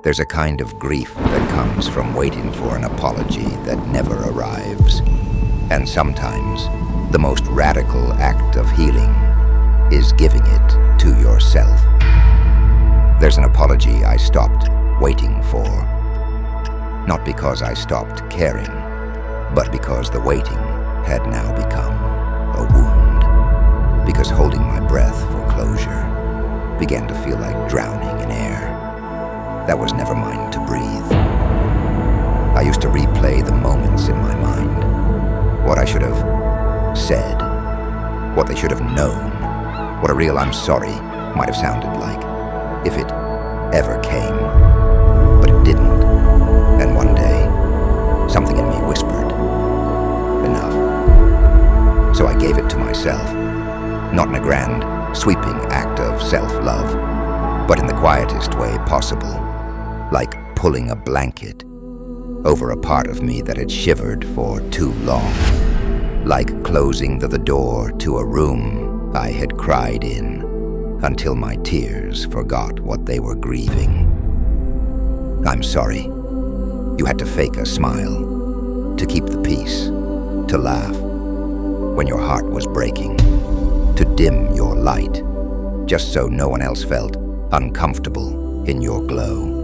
There's a kind of grief that comes from waiting for an apology that never arrives. And sometimes, the most radical act of healing is giving it to yourself. There's an apology I stopped waiting for. Not because I stopped caring, but because the waiting had now become a wound. Because holding my breath for closure began to feel like drowning in air that was never mine to breathe. I used to replay the moments in my mind, what I should have said, what they should have known, what a real I'm sorry might have sounded like, if it ever came. But it didn't. And one day, something in me whispered, enough. So I gave it to myself, not in a grand, sweeping act of self-love, but in the quietest way possible, like pulling a blanket over a part of me that had shivered for too long, like closing the door to a room I had cried in until my tears forgot what they were grieving. I'm sorry. You had to fake a smile, to keep the peace, to laugh when your heart was breaking, to dim your light, just so no one else felt uncomfortable in your glow.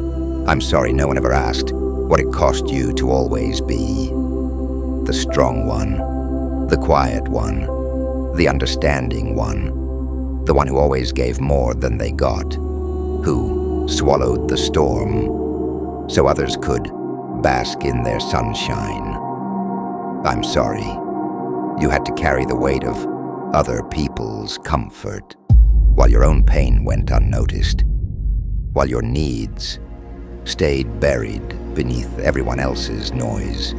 I'm sorry no one ever asked what it cost you to always be the strong one, the quiet one, the understanding one, the one who always gave more than they got, who swallowed the storm so others could bask in their sunshine. I'm sorry. You had to carry the weight of other people's comfort while your own pain went unnoticed, while your needs stayed buried beneath everyone else's noise.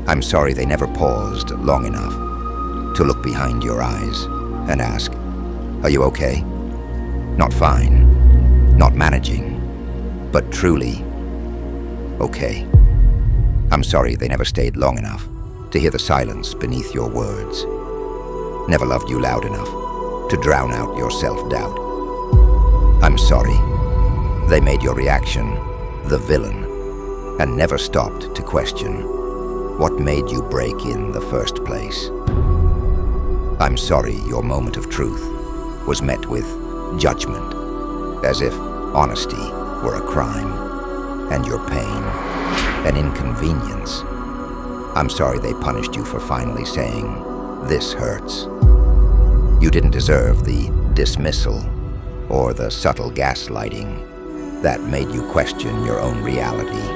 I'm sorry they never paused long enough to look behind your eyes and ask, are you okay? Not fine, not managing, but truly okay. I'm sorry they never stayed long enough to hear the silence beneath your words, never loved you loud enough to drown out your self-doubt. I'm sorry they made your reaction the villain and never stopped to question what made you break in the first place. I'm sorry your moment of truth was met with judgment, as if honesty were a crime and your pain an inconvenience. I'm sorry they punished you for finally saying, this hurts. You didn't deserve the dismissal or the subtle gaslighting that made you question your own reality,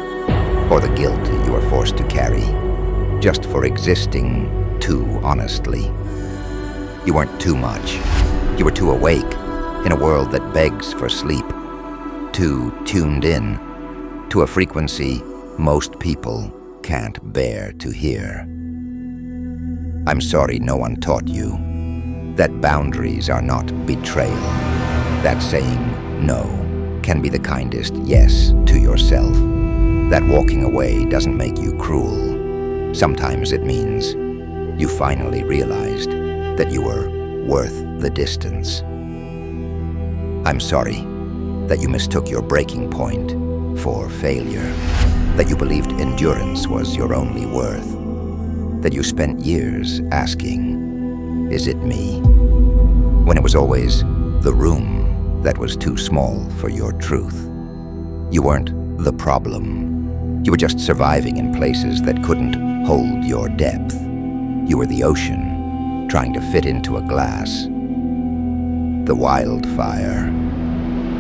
or the guilt you were forced to carry just for existing too honestly. You weren't too much. You were too awake in a world that begs for sleep, too tuned in to a frequency most people can't bear to hear. I'm sorry no one taught you that boundaries are not betrayal, that saying no can be the kindest yes to yourself, that walking away doesn't make you cruel. Sometimes it means you finally realized that you were worth the distance. I'm sorry that you mistook your breaking point for failure, that you believed endurance was your only worth, that you spent years asking, is it me? When it was always the room that was too small for your truth. You weren't the problem. You were just surviving in places that couldn't hold your depth. You were the ocean, trying to fit into a glass. The wildfire,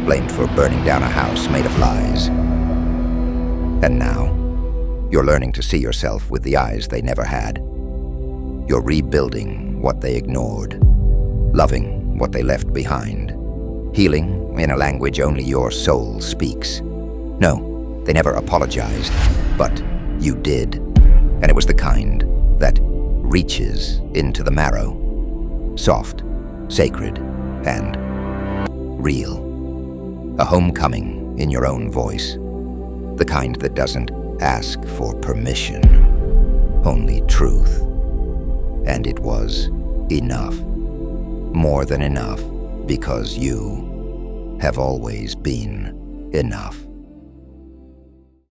blamed for burning down a house made of lies. And now, you're learning to see yourself with the eyes they never had. You're rebuilding what they ignored, loving what they left behind, healing in a language only your soul speaks. No, they never apologized, but you did. And it was the kind that reaches into the marrow, soft, sacred, and real. A homecoming in your own voice, the kind that doesn't ask for permission, only truth. And it was enough, more than enough, because you have always been enough.